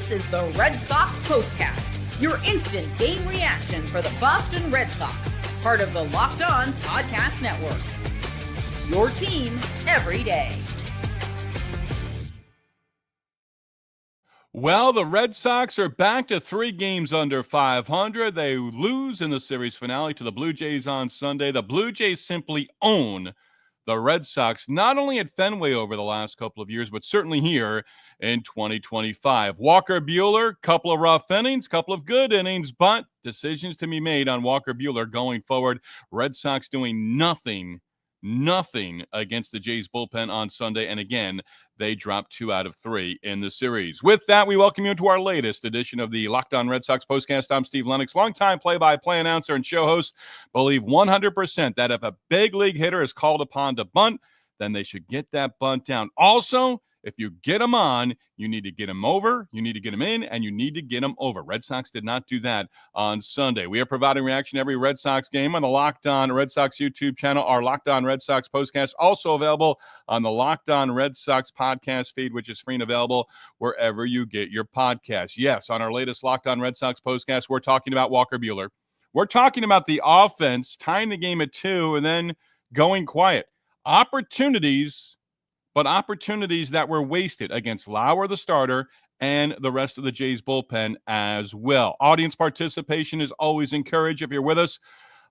This is the Red Sox POSTCAST, your instant game reaction for the Boston Red Sox, part of the Locked On Podcast Network. Your team every day. Well, the Red Sox are back to 3 games under 500. They lose in the series finale to the Blue Jays on Sunday. The Blue Jays simply own the Red Sox, not only at Fenway over the last couple of years, but certainly here in 2025. Walker Buehler, couple of rough innings, couple of good innings, but decisions to be made on Walker Buehler going forward. Red Sox doing nothing against the Jays bullpen on Sunday. And again, they dropped 2 out of 3 in the series. With that, we welcome you to our latest edition of the Locked On Red Sox Postcast. I'm Steve Lennox, longtime play-by-play announcer and show host. Believe 100% that if a big league hitter is called upon to bunt, then they should get that bunt down. Also, if you get them on, you need to get them over, you need to get them in, and you need to get them over. Red Sox did not do that on Sunday. We are providing reaction to every Red Sox game on the Locked On Red Sox YouTube channel. Our Locked On Red Sox Postcast also available on the Locked On Red Sox podcast feed, which is free and available wherever you get your podcasts. Yes, on our latest Locked On Red Sox Postcast, we're talking about Walker Buehler. We're talking about the offense, tying the game at 2 and then going quiet. Opportunities that were wasted against Lauer, the starter, and the rest of the Jays bullpen as well. Audience participation is always encouraged. If you're with us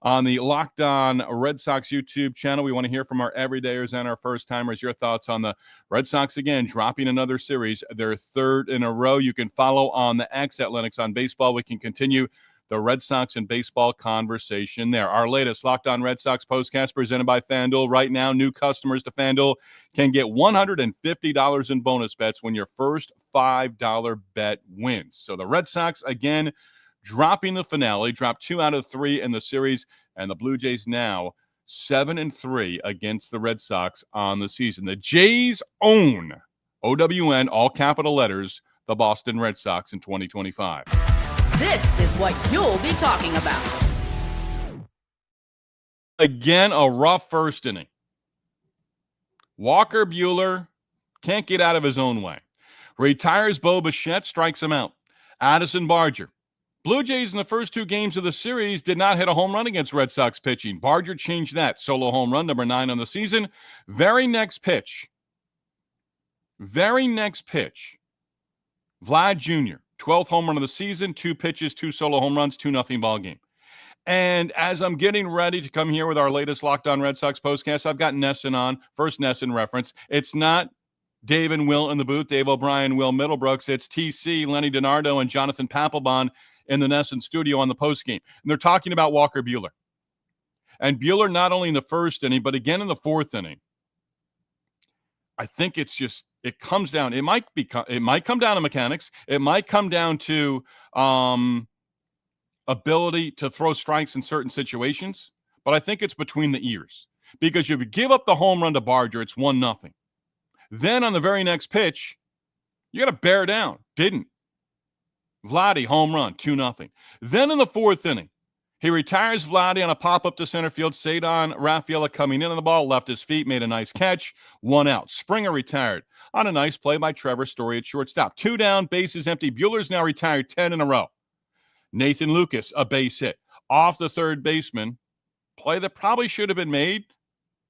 on the Locked On Red Sox YouTube channel, we want to hear from our everydayers and our first-timers. Your thoughts on the Red Sox, again, dropping another series, their 3rd in a row. You can follow on the X at Lennox on Baseball. We can continue the Red Sox and baseball conversation there. Our latest Locked On Red Sox postcast presented by FanDuel. Right now, new customers to FanDuel can get $150 in bonus bets when your first $5 bet wins. So the Red Sox, again, dropping the finale, dropped 2 out of 3 in the series, and the Blue Jays now 7-3 against the Red Sox on the season. The Jays own, OWN, all capital letters, the Boston Red Sox in 2025. This is what you'll be talking about. Again, a rough first inning. Walker Buehler can't get out of his own way. Retires Bo Bichette, strikes him out. Addison, Barger. Blue Jays in the first 2 games of the series did not hit a home run against Red Sox pitching. Barger changed that. Solo home run, number 9 on the season. Very next pitch. Vlad Jr., 12th home run of the season, 2 pitches, 2 solo home runs, 2-0 ball game. And as I'm getting ready to come here with our latest Locked On Red Sox postcast, I've got Nesson on, first Nesson reference. It's not Dave and Will in the booth, Dave O'Brien, Will Middlebrooks. It's TC, Lenny DiNardo, and Jonathan Papelbon in the Nesson studio on the postgame. And they're talking about Walker Buehler. And Buehler not only in the first inning, but again in the 4th inning. I think it's just, it comes down, it might come down to mechanics. It might come down to ability to throw strikes in certain situations, but I think it's between the ears. Because if you give up the home run to Barger, it's 1-0. Then on the very next pitch, you got to bear down. Didn't. Vladdy, home run, 2-0. Then in the 4th inning, he retires Vladdy on a pop-up to center field. Cedar Rafaela coming in on the ball, left his feet, made a nice catch, 1 out. Springer retired on a nice play by Trevor Story at shortstop. 2 down, bases empty. Buehler's now retired 10 in a row. Nathan Lucas, a base hit. Off the third baseman, play that probably should have been made.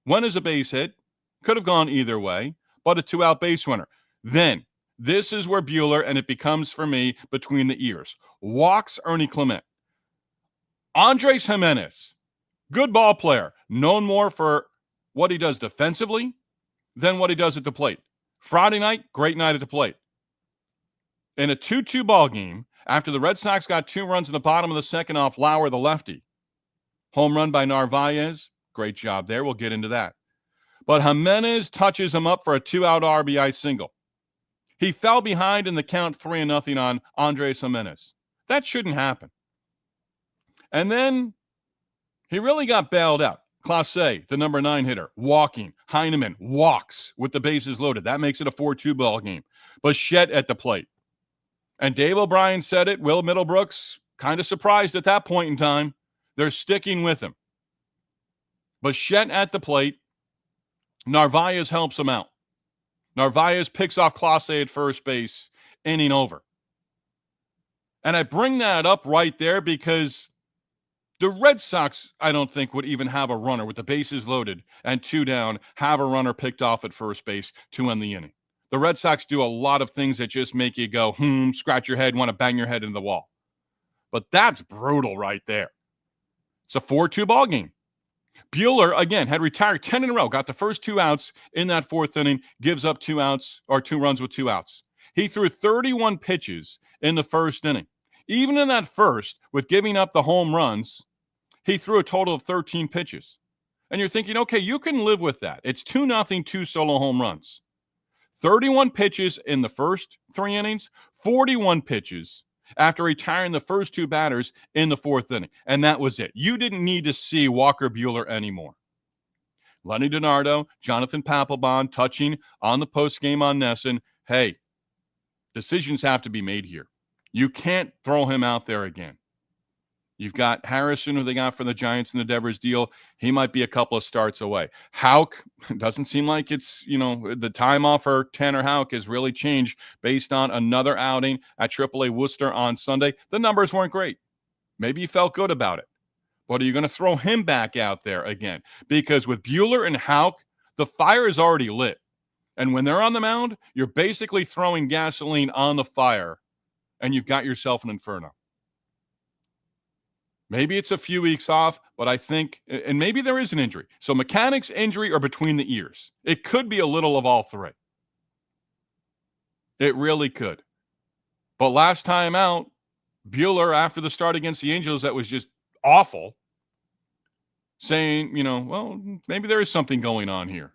When is a base hit? Could have gone either way, but a 2-out base runner. Then, this is where Buehler, and it becomes for me between the ears, walks Ernie Clement. Andres Gimenez, good ball player, known more for what he does defensively than what he does at the plate. Friday night, great night at the plate. In a 2-2 ball game, after the Red Sox got 2 runs in the bottom of the 2nd off Lauer, the lefty. Home run by Narvaez, great job there, we'll get into that. But Gimenez touches him up for a 2-out RBI single. He fell behind in the count 3-0 on Andres Gimenez. That shouldn't happen. And then he really got bailed out. Clase, the number 9 hitter, walking. Heineman walks with the bases loaded. That makes it a 4-2 ball game. Bichette at the plate. And Dave O'Brien said it. Will Middlebrooks, kind of surprised at that point in time. They're sticking with him. Bichette at the plate. Narvaez helps him out. Narvaez picks off Clase at first base. Inning over. And I bring that up right there because the Red Sox, I don't think, would even have a runner with the bases loaded and 2 down, have a runner picked off at first base to end the inning. The Red Sox do a lot of things that just make you go, scratch your head, want to bang your head into the wall. But that's brutal right there. It's a 4-2 ball game. Buehler, again, had retired 10 in a row, got the first 2 outs in that 4th inning, gives up 2 outs or 2 runs with 2 outs. He threw 31 pitches in the 1st inning. Even in that first, with giving up the home runs, he threw a total of 13 pitches. And you're thinking, okay, you can live with that. It's 2-0, 2 solo home runs. 31 pitches in the first 3 innings, 41 pitches after retiring the first 2 batters in the 4th inning. And that was it. You didn't need to see Walker Buehler anymore. Lenny DiNardo, Jonathan Papelbon touching on the postgame on NESN. Hey, decisions have to be made here. You can't throw him out there again. You've got Harrison, who they got for the Giants in the Devers deal. He might be a couple of starts away. Houck, doesn't seem like it's, the time off for Tanner Houck has really changed based on another outing at AAA Worcester on Sunday. The numbers weren't great. Maybe you felt good about it. But are you going to throw him back out there again? Because with Buehler and Houck, the fire is already lit. And when they're on the mound, you're basically throwing gasoline on the fire, and you've got yourself an inferno. Maybe it's a few weeks off, but I think, and maybe there is an injury. So mechanics, injury, or between the ears. It could be a little of all 3. It really could. But last time out, Buehler, after the start against the Angels, that was just awful, saying, well, maybe there is something going on here.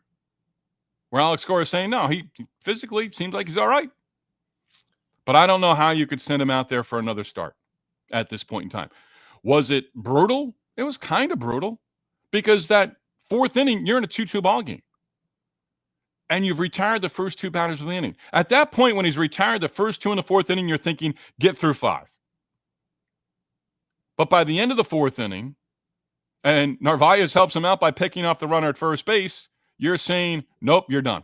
Where Alex Cora is saying, no, he physically seems like he's all right. But I don't know how you could send him out there for another start at this point in time. Was it brutal? It was kind of brutal because that 4th inning, you're in a 2-2 ball game. And you've retired the first 2 batters of the inning. At that point, when he's retired the first 2 in the 4th inning, you're thinking, get through 5. But by the end of the 4th inning, and Narvaez helps him out by picking off the runner at first base, you're saying, nope, you're done.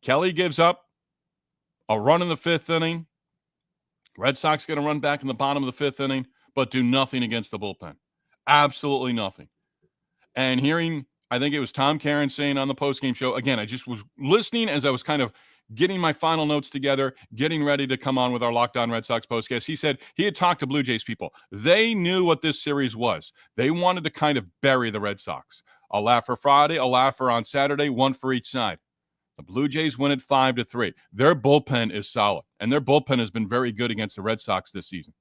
Kelly gives up a run in the 5th inning. Red Sox going to run back in the bottom of the 5th inning, but do nothing against the bullpen. Absolutely nothing. And hearing, I think it was Tom Caron saying on the postgame show, again, I just was listening as I was kind of getting my final notes together, getting ready to come on with our Locked On Red Sox postcast. He said he had talked to Blue Jays people. They knew what this series was. They wanted to kind of bury the Red Sox. A laugher Friday, a laugher on Saturday, 1 for each side. The Blue Jays win it 5-3. Their bullpen is solid, and their bullpen has been very good against the Red Sox this season.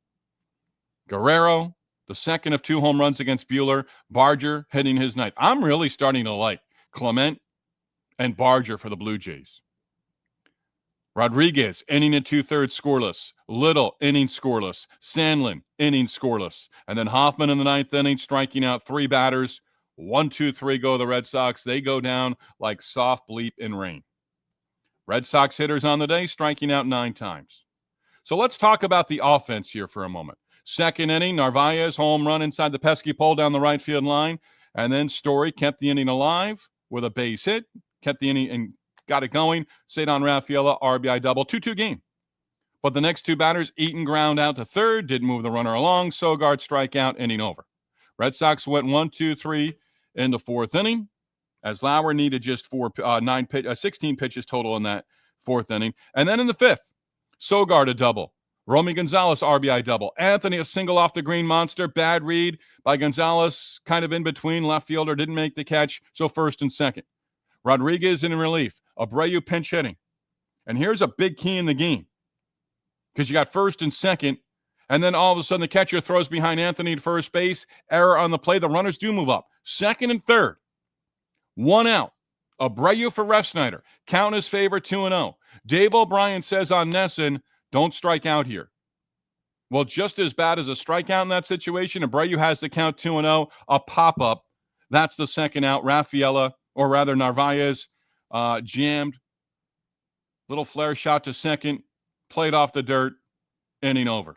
Guerrero, the second of 2 home runs against Buehler. Barger hitting his ninth. I'm really starting to like Clement and Barger for the Blue Jays. Rodriguez, inning and 2/3 scoreless. Little, inning scoreless. Sandlin, inning scoreless. And then Hoffman in the 9th inning, striking out 3 batters. 1, 2, 3 go the Red Sox. They go down like soft bleep in rain. Red Sox hitters on the day, striking out 9 times. So let's talk about the offense here for a moment. 2nd inning, Narvaez, home run inside the pesky pole down the right field line. And then Story kept the inning alive with a base hit, kept the inning and got it going. Cedar Rafaela, RBI double, 2-2 game. But the next 2 batters, Eaton ground out to 3rd, didn't move the runner along. Sogard strikeout, inning over. Red Sox went 1, 2, 3 in the 4th inning, as Lauer needed just 16 pitches total in that 4th inning. And then in the 5th, Sogard a double. Romy Gonzalez, RBI double. Anthony, a single off the green monster. Bad read by Gonzalez, kind of in between. Left fielder didn't make the catch, so 1st and 2nd. Rodriguez in relief. Abreu pinch hitting. And here's a big key in the game because you got 1st and 2nd, and then all of a sudden the catcher throws behind Anthony at first base. Error on the play. The runners do move up. 2nd and 3rd. 1 out. Abreu for Refsnyder. Count his favor, 2-0. Dave O'Brien says on NESN, don't strike out here. Well, just as bad as a strikeout in that situation, Abreu has the count 2-0, a pop-up. That's the 2nd out. Rafaela, or rather Narvaez, jammed. Little flare shot to 2nd, played off the dirt, inning over.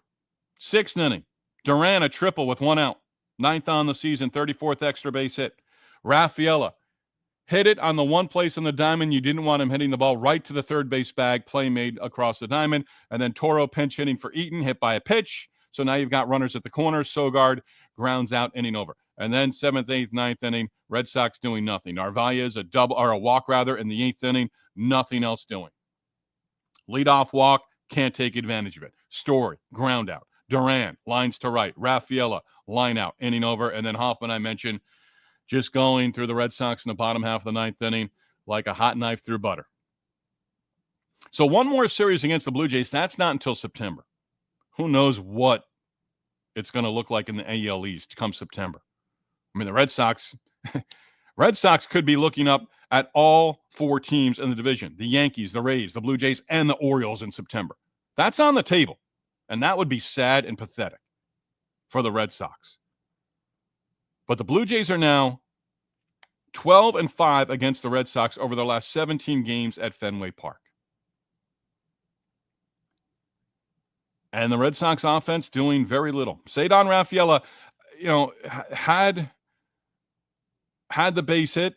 6th inning, Duran a triple with 1 out. 9th on the season, 34th extra base hit. Rafaela hit it on the one place on the diamond you didn't want him hitting the ball, right to the third base bag, play made across the diamond. And then Toro pinch hitting for Eaton, hit by a pitch. So now you've got runners at the corner. Sogard grounds out, inning over. And then 7th, 8th, 9th inning, Red Sox doing nothing. Narvaez a walk in the 8th inning, nothing else doing. Leadoff walk, can't take advantage of it. Story, ground out. Duran, lines to right. Raffaella, line out, inning over. And then Hoffman, I mentioned, just going through the Red Sox in the bottom half of the 9th inning like a hot knife through butter. So one more series against the Blue Jays, that's not until September. Who knows what it's going to look like in the AL East come September. I mean, the Red Sox could be looking up at all 4 teams in the division, the Yankees, the Rays, the Blue Jays, and the Orioles in September. That's on the table, and that would be sad and pathetic for the Red Sox. But the Blue Jays are now 12-5 against the Red Sox over their last 17 games at Fenway Park. And the Red Sox offense doing very little. Ceddanne Raffaella, had the base hit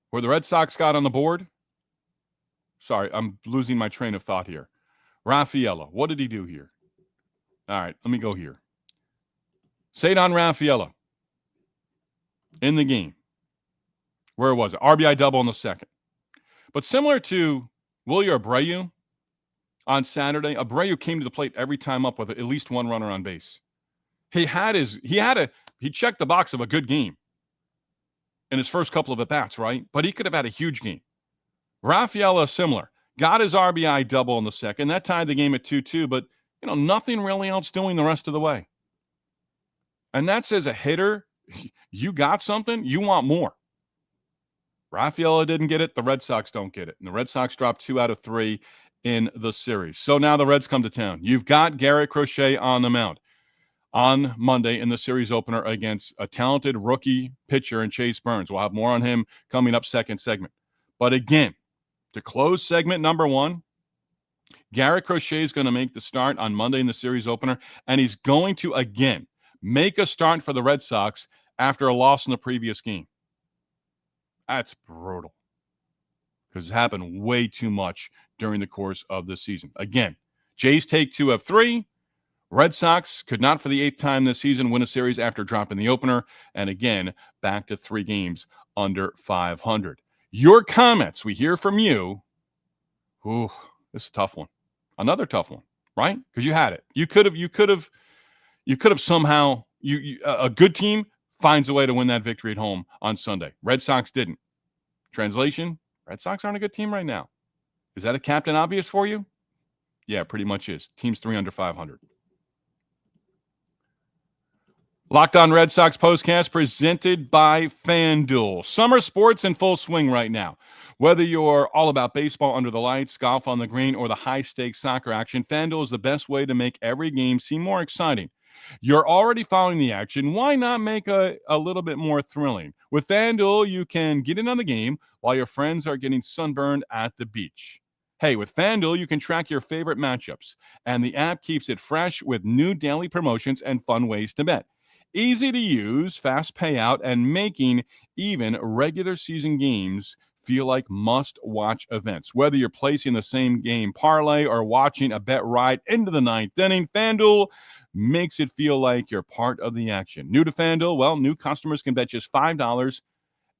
where the Red Sox got on the board. Sorry, I'm losing my train of thought here. Raffaella, what did he do here? All right, let me go here. Ceddanne Raffaella in the game. Where was it? RBI double in the second. But similar to Wilyer Abreu on Saturday, Abreu came to the plate every time up with at least one runner on base. He checked the box of a good game in his first couple of at-bats, right? But he could have had a huge game. Raffaella, similar. Got his RBI double in the second. That tied the game at 2-2, but, nothing really else doing the rest of the way. And that's as a hitter, you got something, you want more. Raffaella didn't get it. The Red Sox don't get it. And the Red Sox dropped 2 out of 3 in the series. So now the Reds come to town. You've got Garrett Crochet on the mound on Monday in the series opener against a talented rookie pitcher in Chase Burns. We'll have more on him coming up second segment. But again, to close segment number 1, Garrett Crochet is going to make the start on Monday in the series opener, and he's going to, again, make a start for the Red Sox after a loss in the previous game. That's brutal because it happened way too much during the course of the season. Again, Jays take 2 of 3. Red Sox could not for the 8th time this season win a series after dropping the opener. And again, back to 3 games under 500. Your comments, we hear from you. Ooh, this is a tough one. Another tough one, right? Because you had it. You could have somehow, a good team finds a way to win that victory at home on Sunday. Red Sox didn't. Translation, Red Sox aren't a good team right now. Is that a Captain Obvious for you? Yeah, pretty much is. Team's 3 under 500. Locked On Red Sox postcast presented by FanDuel. Summer sports in full swing right now. Whether you're all about baseball under the lights, golf on the green, or the high-stakes soccer action, FanDuel is the best way to make every game seem more exciting. You're already following the action. Why not make a little bit more thrilling? With FanDuel, you can get in on the game while your friends are getting sunburned at the beach. Hey, with FanDuel, you can track your favorite matchups, and the app keeps it fresh with new daily promotions and fun ways to bet. Easy to use, fast payout, and making even regular season games feel like must-watch events. Whether you're placing the same game parlay or watching a bet ride into the 9th inning, FanDuel makes it feel like you're part of the action. New to FanDuel? Well, new customers can bet just $5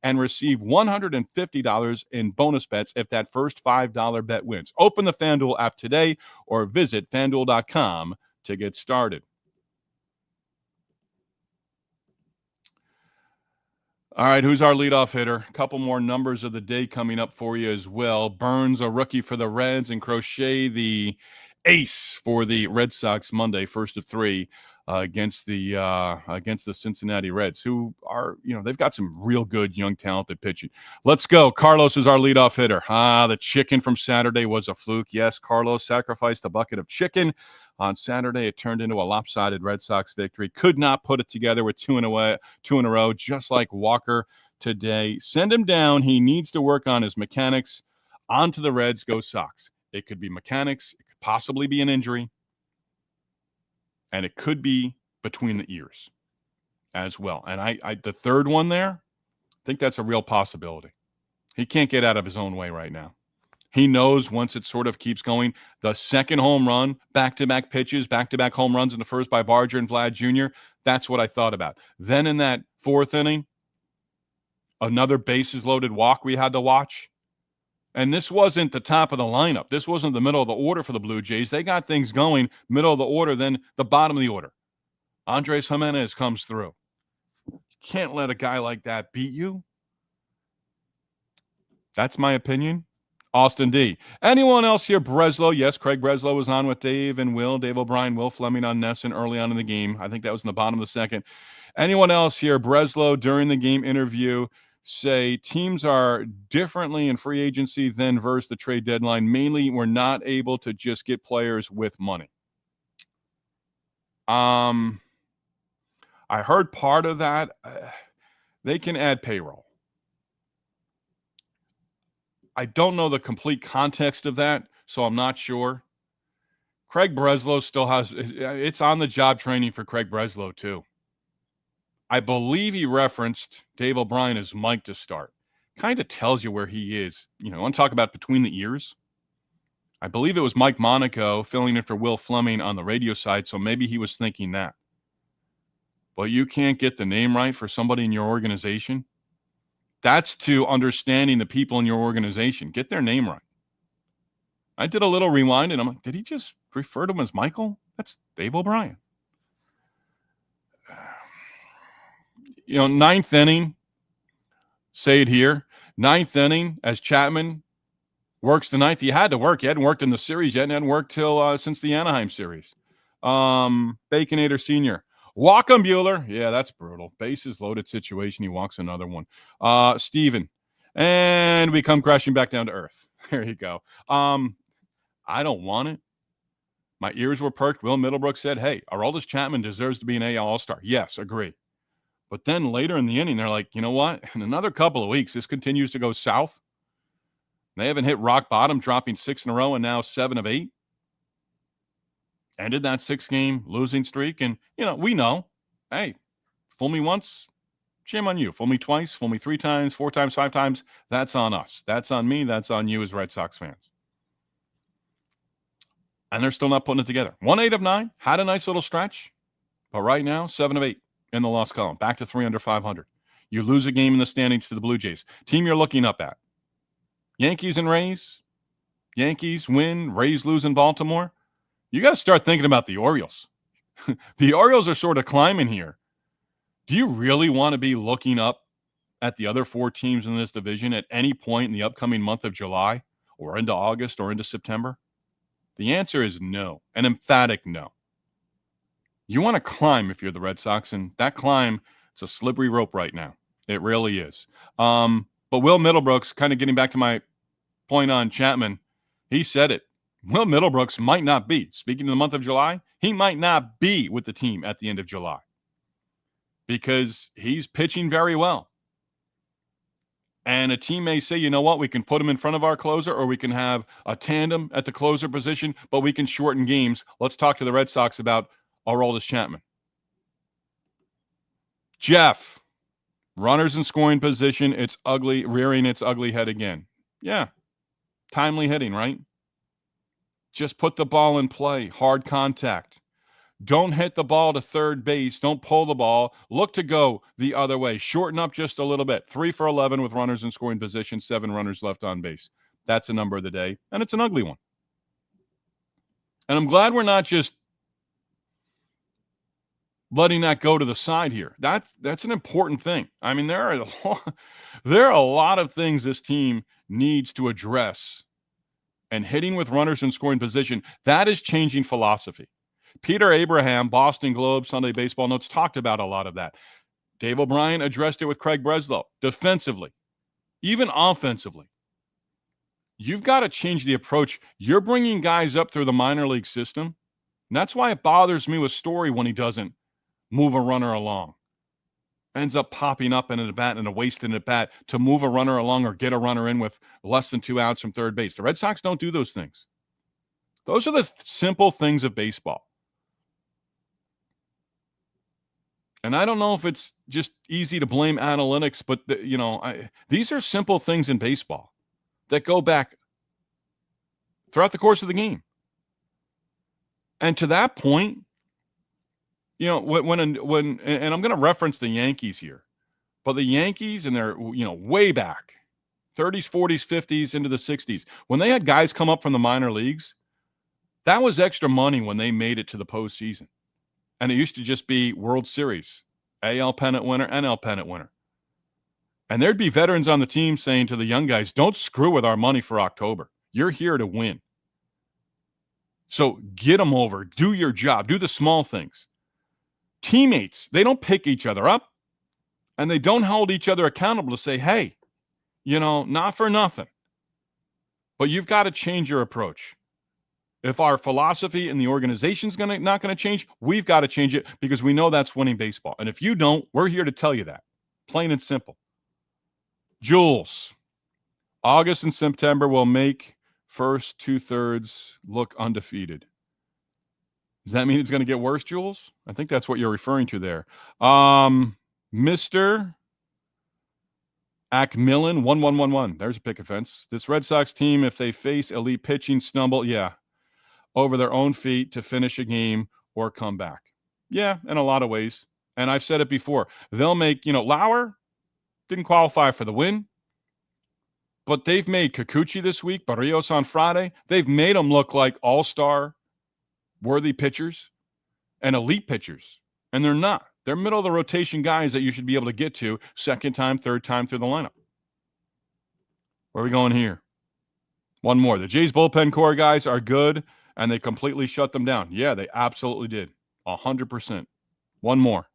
and receive $150 in bonus bets if that first $5 bet wins. Open the FanDuel app today or visit FanDuel.com to get started. All right, who's our leadoff hitter? A couple more numbers of the day coming up for you as well. Burns, a rookie for the Reds, and Crochet, the ace for the Red Sox Monday, first of 3 against the Cincinnati Reds, who are, they've got some real good, young, talented pitching. Let's go. Carlos is our leadoff hitter. The chicken from Saturday was a fluke. Yes, Carlos sacrificed a bucket of chicken. On Saturday, it turned into a lopsided Red Sox victory. Could not put it together with 2 in a row, just like Walker today. Send him down. He needs to work on his mechanics. On to the Reds. Go Sox. It could be mechanics. It could possibly be an injury. And it could be between the ears as well. And the third one there, think that's a real possibility. He can't get out of his own way right now. He knows once it sort of keeps going, the second home run, back-to-back pitches, back-to-back home runs in the first by Barger and Vlad Jr., that's what I thought about. Then in that fourth inning, another bases-loaded walk we had to watch. And this wasn't the top of the lineup. This wasn't the middle of the order for the Blue Jays. They got things going, middle of the order, then the bottom of the order. Andres Gimenez comes through. You can't let a guy like that beat you. That's my opinion. Austin D. Anyone else here? Breslow. Yes, Craig Breslow was on with Dave and Will. Dave O'Brien, Will Fleming on Nesson early on in the game. I think that was in the bottom of the second. Anyone else here? Breslow during the game interview say teams are differently in free agency than versus the trade deadline. Mainly, we're not able to just get players with money. I heard part of that. They can add payroll. I don't know the complete context of that, so I'm not sure. Craig Breslow still has – it's on-the-job training for Craig Breslow, too. I believe he referenced Dave O'Brien as Mike to start. Kind of tells you where he is. You know, I want to talk about between the ears. I believe it was Mike Monaco filling in for Will Fleming on the radio side, so maybe he was thinking that. But you can't get the name right for somebody in your organization? That's to understanding the people in your organization. Get their name right. I did a little rewind, and I'm like, did he just refer to him as Michael? That's Dave O'Brien. You know, ninth inning, say it here. Ninth inning, as Chapman works the ninth. He had to work. He hadn't worked in the series yet, and hadn't worked till since the Anaheim series. Baconator Sr. Walk him, Buehler. Yeah, that's brutal. Bases loaded situation. He walks another one. Steven. And we come crashing back down to earth. There you go. I don't want it. My ears were perked. Will Middlebrook said, hey, Aroldis Chapman deserves to be an AL All-Star. Yes, agree. But then later in the inning, they're like, you know what? In another couple of weeks, this continues to go south. They haven't hit rock bottom, dropping 6 in a row and now 7 of 8. Ended that 6-game losing streak. And, you know, we know, hey, fool me once, shame on you. Fool me twice, fool me 3 times, 4 times, 5 times. That's on us. That's on me. That's on you as Red Sox fans. And they're still not putting it together. 1-8 of 9, had a nice little stretch. But right now, 7 of 8 in the loss column. Back to 3 under 500. You lose a game in the standings to the Blue Jays. Team you're looking up at. Yankees and Rays. Yankees win. Rays lose in Baltimore. You got to start thinking about the Orioles. The Orioles are sort of climbing here. Do you really want to be looking up at the other 4 teams in this division at any point in the upcoming month of July or into August or into September? The answer is no, an emphatic no. You want to climb if you're the Red Sox, and that climb, it's a slippery rope right now. It really is. But Will Middlebrooks, kind of getting back to my point on Chapman, he said it. Will Middlebrooks might not be, speaking of the month of July, he might not be with the team at the end of July because he's pitching very well. And a team may say, you know what, we can put him in front of our closer or we can have a tandem at the closer position, but we can shorten games. Let's talk to the Red Sox about Aroldis Chapman. Jeff, runners in scoring position, it's ugly, rearing its ugly head again. Yeah, timely hitting, right? Just put the ball in play, hard contact. Don't hit the ball to third base. Don't pull the ball. Look to go the other way. Shorten up just a little bit. 3 for 11 with runners in scoring position, 7 runners left on base. That's a number of the day, and it's an ugly one. And I'm glad we're not just letting that go to the side here. That's an important thing. I mean, there are a lot of things this team needs to address. And hitting with runners in scoring position, that is changing philosophy. Peter Abraham, Boston Globe, Sunday Baseball Notes, talked about a lot of that. Dave O'Brien addressed it with Craig Breslow. Defensively, even offensively, you've got to change the approach. You're bringing guys up through the minor league system. And that's why it bothers me with Story when he doesn't move a runner along. Ends up popping up in an at-bat and a wasted at-bat to move a runner along or get a runner in with less than 2 outs from third base. The Red Sox don't do those things. Those are the simple things of baseball. And I don't know if it's just easy to blame analytics, but these are simple things in baseball that go back throughout the course of the game. And to that point, when and I'm going to reference the Yankees here, but the Yankees and they're way back, 30s, 40s, 50s into the 60s, when they had guys come up from the minor leagues, that was extra money when they made it to the postseason. And it used to just be World Series, AL pennant winner, NL pennant winner. And there'd be veterans on the team saying to the young guys, don't screw with our money for October. You're here to win. So get them over. Do your job. Do the small things. Teammates, they don't pick each other up, and they don't hold each other accountable to say, hey, not for nothing, but you've got to change your approach. If our philosophy in the organization's not going to change, we've got to change it because we know that's winning baseball. And if you don't, we're here to tell you that. Plain and simple. Jules, August and September will make first 2/3 look undefeated. Does that mean it's going to get worse, Jules? I think that's what you're referring to there. Mr. Acmillan, 1111. There's a pick offense. This Red Sox team, if they face elite pitching, stumble, over their own feet to finish a game or come back. Yeah, in a lot of ways. And I've said it before. They'll make, Lauer didn't qualify for the win, but they've made Kikuchi this week, Barrios on Friday. They've made them look like all-star worthy pitchers and elite pitchers, and they're not. They're middle of the rotation guys that you should be able to get to second time, third time through the lineup. Where are we going here? One more. The Jays bullpen core guys are good, and they completely shut them down. Yeah, they absolutely did. 100%. One more.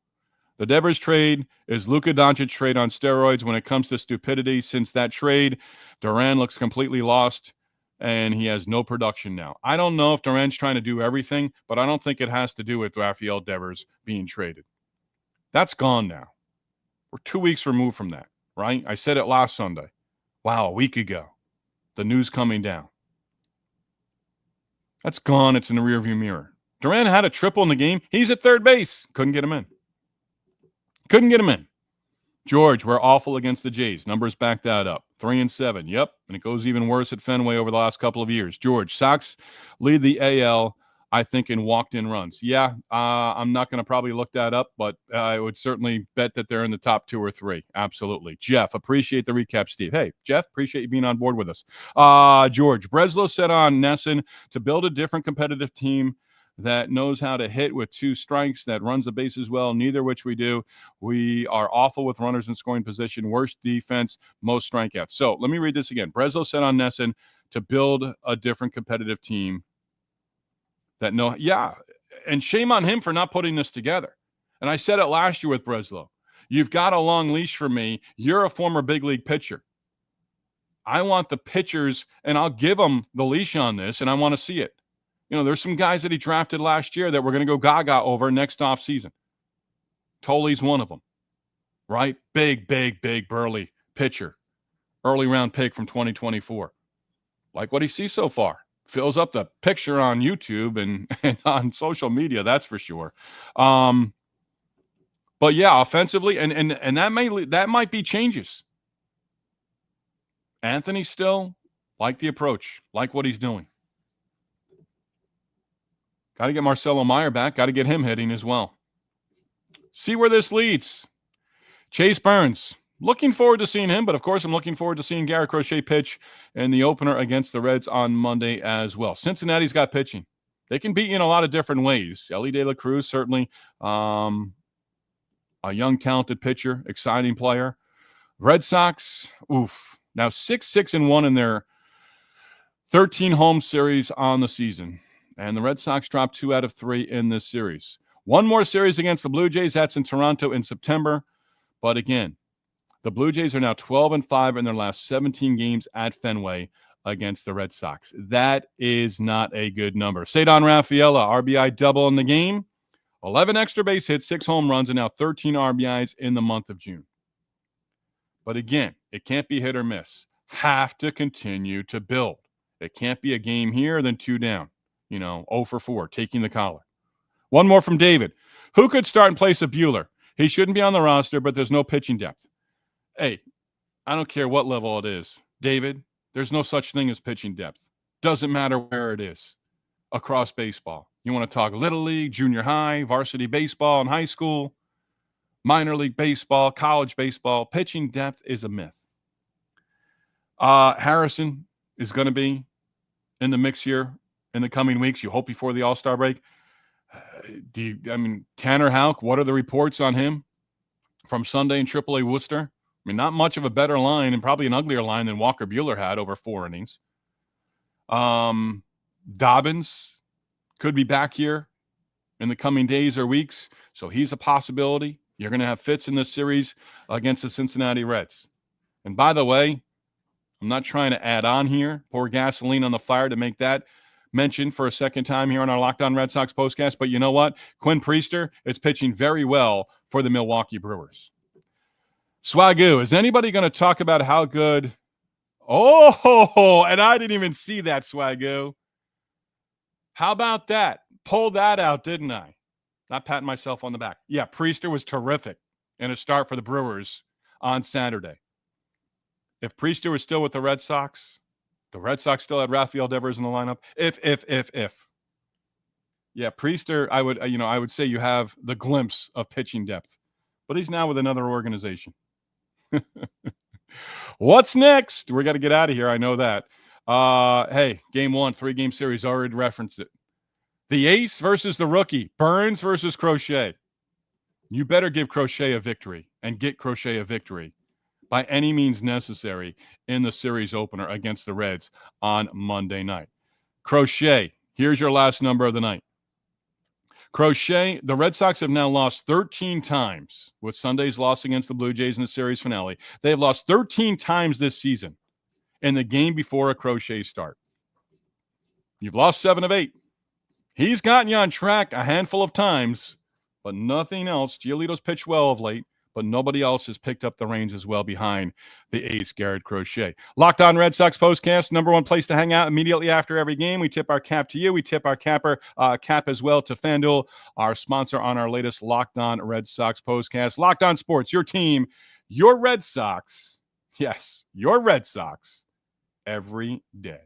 The Devers trade is Luka Doncic trade on steroids when it comes to stupidity. Since that trade, Durant looks completely lost, and he has no production now. I don't know if Durant's trying to do everything, but I don't think it has to do with Rafael Devers being traded. That's gone now. We're 2 weeks removed from that, right? I said it last Sunday. Wow, a week ago. The news coming down. That's gone. It's in the rearview mirror. Durant had a triple in the game. He's at third base. Couldn't get him in. George, we're awful against the Jays. Numbers back that up. 3-7. Yep. And it goes even worse at Fenway over the last couple of years. George, Sox lead the AL, I think, in walked-in runs. Yeah, I'm not going to probably look that up, but I would certainly bet that they're in the top 2 or 3. Absolutely. Jeff, appreciate the recap, Steve. Hey, Jeff, appreciate you being on board with us. George, Breslow said on Nesson to build a different competitive team that knows how to hit with 2 strikes, that runs the bases well, neither which we do. We are awful with runners in scoring position, worst defense, most strikeouts. So let me read this again. Breslow said on Nesson to build a different competitive team that and shame on him for not putting this together. And I said it last year with Breslow. You've got a long leash for me. You're a former big league pitcher. I want the pitchers, and I'll give them the leash on this, and I want to see it. There's some guys that he drafted last year that we're going to go gaga over next offseason. Tolley's one of them, right? Big, burly pitcher. Early round pick from 2024. Like what he sees so far. Fills up the picture on YouTube and on social media, that's for sure. But yeah, offensively, and that might be changes. Anthony still like the approach, like what he's doing. Got to get Marcelo Meyer back. Got to get him hitting as well. See where this leads. Chase Burns. Looking forward to seeing him, but of course I'm looking forward to seeing Garrett Crochet pitch in the opener against the Reds on Monday as well. Cincinnati's got pitching. They can beat you in a lot of different ways. Ellie De La Cruz, certainly a young, talented pitcher, exciting player. Red Sox, now 6-1 in their 13 home series on the season. And the Red Sox dropped 2 out of 3 in this series. One more series against the Blue Jays. That's in Toronto in September. But again, the Blue Jays are now 12-5 in their last 17 games at Fenway against the Red Sox. That is not a good number. Cedar Rafaela, RBI double in the game. 11 extra base hits, 6 home runs, and now 13 RBIs in the month of June. But again, it can't be hit or miss. Have to continue to build. It can't be a game here, then 2 down. 0 for 4, taking the collar. One more from David. Who could start in place of Buehler? He shouldn't be on the roster, but there's no pitching depth. Hey, I don't care what level it is. David, there's no such thing as pitching depth. Doesn't matter where it is across baseball. You want to talk Little League, junior high, varsity baseball in high school, minor league baseball, college baseball. Pitching depth is a myth. Harrison is going to be in the mix here in the coming weeks. You hope before the All-Star break. Tanner Houck, what are the reports on him from Sunday in AAA Worcester? I mean, not much of a better line and probably an uglier line than Walker Buehler had over 4 innings. Dobbins could be back here in the coming days or weeks, so he's a possibility. You're going to have Fitz in this series against the Cincinnati Reds. And by the way, I'm not trying to add on here, pour gasoline on the fire to make that mention for a second time here on our Locked On Red Sox postcast, but you know what? Quinn Priester is pitching very well for the Milwaukee Brewers. Swagoo, is anybody going to talk about how good? Oh, and I didn't even see that, Swagoo. How about that? Pulled that out, didn't I? Not patting myself on the back. Yeah, Priester was terrific in a start for the Brewers on Saturday. If Priester was still with the Red Sox still had Rafael Devers in the lineup. If. Yeah, Priester, I would say you have the glimpse of pitching depth. But he's now with another organization. What's next? We got to get out of here. I know that. Hey, game 1, 3-game series, already referenced it. The ace versus the rookie. Burns versus Crochet. You better give Crochet a victory and get Crochet a victory by any means necessary in the series opener against the Reds on Monday night. Crochet, here's your last number of the night. Crochet, the Red Sox have now lost 13 times with Sunday's loss against the Blue Jays in the series finale. They have lost 13 times this season in the game before a Crochet start. You've lost 7 of 8. He's gotten you on track a handful of times, but nothing else. Giolito's pitched well of late, but nobody else has picked up the reins as well behind the ace, Garrett Crochet. Locked On Red Sox postcast, number one place to hang out immediately after every game. We tip our cap to you. We tip our cap as well to FanDuel, our sponsor on our latest Locked On Red Sox postcast. Locked On Sports, your team, your Red Sox. Yes, your Red Sox every day.